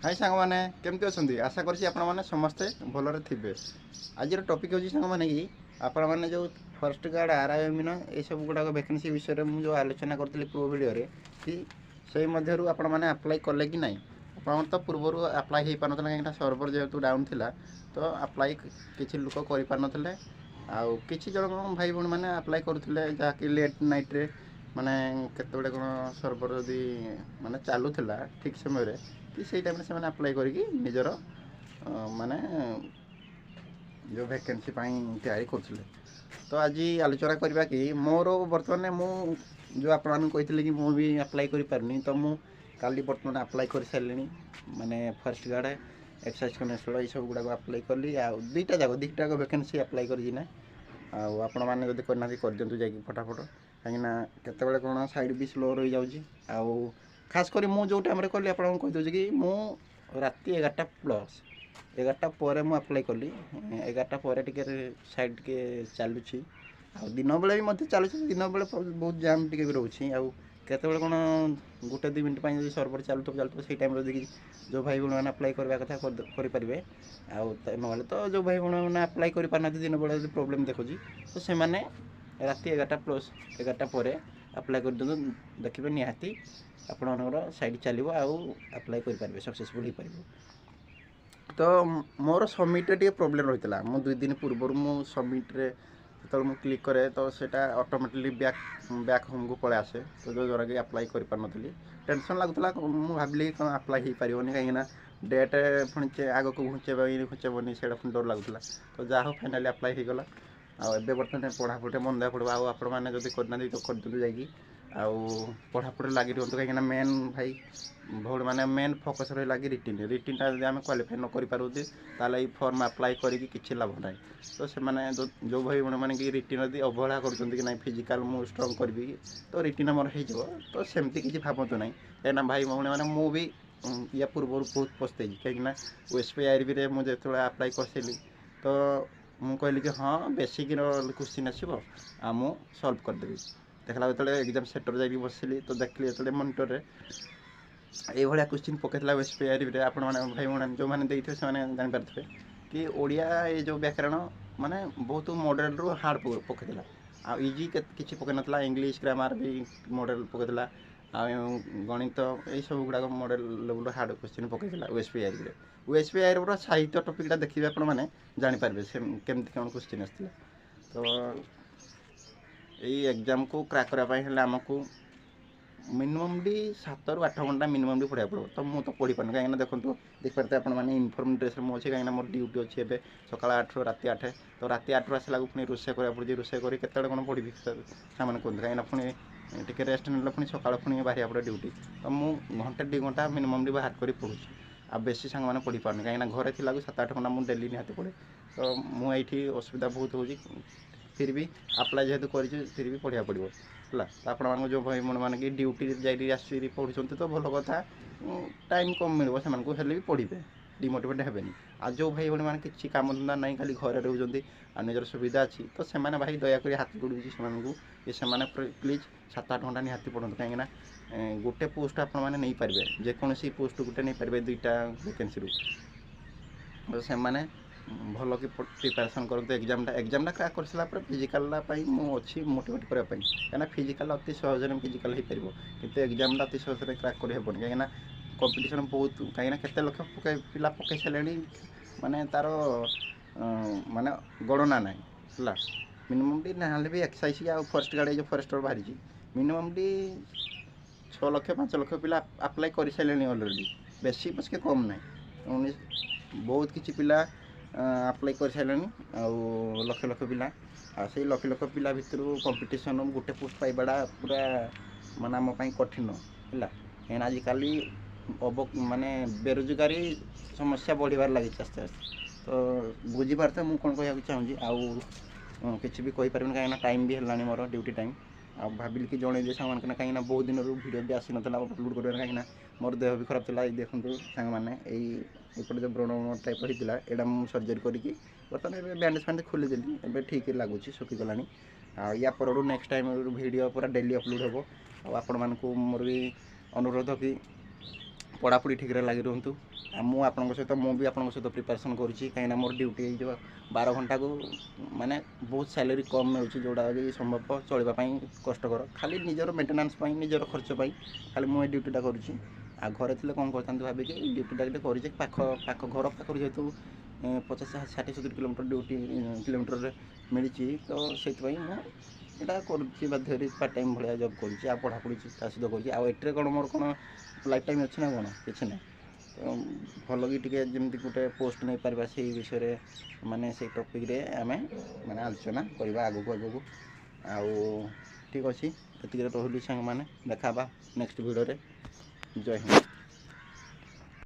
हाय सांग मैंने केमती अच्छी आशा करी समस्ते भलरे थे आज टपिक हूँ सांग मैंने कि आपण मैंने जो फर्स्ट गार्ड आरआईएम ये सब गुड़ाक वैकेंसी विषय में मुझे आलोचना करी पूर्व भिडियो कि से मध्य आपण मैंने आप्लाय कले कि ना आप तो पूर्व आप्लाय हो पार कहीं सर्वर जेहेतु डाउन थिला तो आप्लाय किसी लोक कर पार ना आउ कि जन भाई भाई मैंने आप्लाय करुले जहाँकि लेट नाइट्रे माने केतबेले कौन सर्वर जदि माने चलूला ठीक समय कि से टाइम से आप्लाय करके निजर माने जो वैकेंसी तैयारी कर तो आज आलोचना करवा कि मोर बर्तमान मु जो आपण कही कि मुझे भी आप्लाय कर पारनी तो मु काली बर्तमान आप्लाय कर सारे माने फर्स्ट गार्ड एक्साइज कनेस्टेबल ये सब गुड़ाक आप्लाय कली आ दुईटा वैकेंसी आप्लाय करना आपण मैंने जब करना कर दिंतु जा फटाफट कहीं केतबेले कौन साइड भी स्लो रही जाऊँगी आउ खास कर मु जो टाइम कली आपको कहीदे कि मु राति 11टा प्लस 11टा पर मु आप्लाय कली 11टा पर टिके साइड टिके चलुची आ दिन बेले भी चलुची दिन बेले बहुत जाम टिके भी रोचे आउ केतबेले कौन गोटे 2 मिनट जो सर्वर चलुथ से टाइम देखिए जो भाई भाई मैंने आप्लाय करवा कथा करेंगे आउ ना तो जो भाई भाई मैंने आप्लाय कर पारना दिन बेले जो प्रोब्लेम देखुची तो से राति 11टा प्लस 11टा पर आप्लाय कर दिखाँ देखिए निहाती आपणकर साइड चलो आउ आप्लाय करेंगे सक्सेसफुल हो पार तो मोर सबमिट्रे टे प्रोब्लेम रही है मु 2 दिन पूर्व मु सबमिट्रे जो मुझे क्लिक करे तो सेटा ऑटोमेटिकली बैक होम को पलि आसे तो जो द्वारा कि आप्लाय कर पार नी टेंशन लगुला मुझे भाविली कौन आप्लाय हो पारनी कहीं डेट पुणी आग को घुंचेबनी से डर लगुला तो जहाँ हो फाइनाली आप्लाय हो गला आबे बर्तमान पढ़ापढ़ी मन देवा पड़ो आपण मैंने जब करना तो कर दिलु जाकि पढ़ापढ़ी लगी रुहतु कहीं मेन भाई भौड़ मैंने मेन फोकस रहा कि रिटिनटा जब आम क्वालिफाई न करें ताल फर्म आप्लाय करी कि लाभ ना तो से जो भाई मैंने कि रिटिन यदि अवहेला कर ना फिजिकाल मुझे स्ट्रंग करी तो रिटिन मोर हो तो सेमती किसी भावतु ना कहीं भाई भाई मैंने मुझे या पूर्व बहुत पछतई कहीं ओएसपीआई भी मुझे जो आप्लाय कर तो मुझे कहली कि हाँ बेसिक क्वेश्चन आसो आ मु सल्व करदेवी देखला जो एग्जाम सेटर जाकि बसिली तो देखली जो मनिटर ये क्वेश्चन पकईला ओएसपीआई आपण मैंने भाई भाई जो मैंने देखिए से जापारे कि ओडिया ये जो व्याकरण माने बहुत मॉडल रू हार्ड पकईला आ इजी किसी पकई ना इंग्लीश ग्रामर भी मॉडल पकईला आ गणित ये सब गुड़ाक मॉडल लेवल हार्ड क्वेश्चन पकईला ओएसपीआई रो साहित्य टॉपिकटा देखिए आपण मैंने जापारे से केमती कौन क्वेश्चन आसला तो यही एग्जाम को क्रैक करने आमको मिनिमम भी 7 ରୁ 8 घंटा मिनिमम भी पढ़ा पड़ो तो मुझे तो पढ़ी पारे कहीं देखो देखिए आप इनफर्म ड्रेस में अच्छे कहीं मोर ड्यूटी अच्छी है सका 8 ରୁ राति 8 तो राति 8 ରୁ आसला पुणी रोषे करा पड़े रोषे कर केत कौन पढ़ी सामान कहते कहीं पुणी टे रेस्ट ना पुणी सका पुणी बाहर पड़े ड्यूटी तो मुझे घंटे 2 घंटा मिनिमम बाहर कर पढ़ुँ आ बेसी सांग मैंने पढ़ी पारनी कहीं घरे थी 7-8 घंटा मुझे डेली निहाती पड़े तो मुझे असुविधा बहुत हो फिर भी आप्लाय जेहेतु कर फिर भी पढ़ा पड़ो है आपण जो भाई मैंने कि ड्यूटी जाइए पढ़ुं तो भल कथा टाइम कम मिले से भी पढ़े डिमोटिवेट हेनी आ जो भाई भाई मैंने किसी काम धंदा नहीं खाली घरे रोच आ निजर सुविधा अच्छी तो से भाई दयाक हाथ जोड़ी से प्लीज 7-8 घंटा निहाती पढ़ते कहीं गोटे पोस्ट आप नहीं पारे जेकोसी पोस्ट गोटे नहीं पारे 2टा वैकेंसी तो से भल कि प्रिपेरेसन करते एग्जामटा क्रैक कर सारा फिजिकाल अच्छी मोटिवेट करने कहीं फिजिकाल अति सहज फिजिकाल हो पार कि एग्जामटा अति सहज क्रैक कर कहीं कंपटीशन बहुत कहीं केते लक्ष पिला पकई सारे माने तार माने गणना ना है मिनिमम टी ना भी एक्सरसाइज आ फर्स्ट गार्ड जो फरेस्टर बाहरी मिनिमम टी 6 लक्ष 5 लक्ष पिला आप्लाय कर सारे अलरेडी बेसी बस कम ना बहुत किसी पिला आप्लाय कर सारे लक्ष लक्ष पिला से लक्ष लक्ष पिला भितर कंपटीशन गोटे पोस्ट पाइबाटा पूरा माने आम कठिन है कहीं आजिकल माने बेरोजगारी समस्या बढ़िबार लगी आस्ते आस्ते तो बुझीपारे मुझे कौन कह चाहूँगी आउ किसी भी कहीपर कहीं टाइम भी है मोर ड्यूटी टाइम आ भाविल कि जन दे सांग कहीं बहुत दिन वीडियो भी आसी ना अपलोड कर कहीं मोर देह भी खराब था देखो सांग मैंने यपटे जो व्रण टाइप होता है मुझे सर्जरी करके बर्तमान बैंडेज फैंडेज खोलीदेली ए ठीक लगुच सुखीगला या पर नेक्स्ट टाइम वीडियो पूरा डेली अपलोड हे आपण मानक मोर भी अनुरोध कि पढ़ापढ़ी ठीक लगी रुहतु सहित भी आपन सहित प्रिपरेशन करुँची कहीं मोर ड्यूटी हो 12 घंटा को माने बहुत सैलरी कम मिलूँ जोड़ा कि संभव चलवाई कष्टकर खाली निजर मेंटेनेंस निजर खर्च खाली मुझे ड्यूटीटा करुँची आ घरे थे कौन करते भाविकी ड्यूटीटा कर पाख पाख घर पाखर जेहतु 50-60-70 किलोमीटर ड्यूटी किलोमीटर मिली तो से यहाँ करुँची बाध्य पार्ट टाइम भाया जब करुँची आ पढ़ापढ़ी सहित करुँचे कौन मोर कौन लाइफ टाइम अच्छी ना कौन कि ना तो भल कि टे जमी गोटे पोस्ट नहीं पार से विषय माने से टॉपिक रे आमे माने आलोचना करवा आगु आगु आउ ठीक अच्छे ये रही सांग मैंने देखा नेक्स्ट वीडियो रे जय हिंद।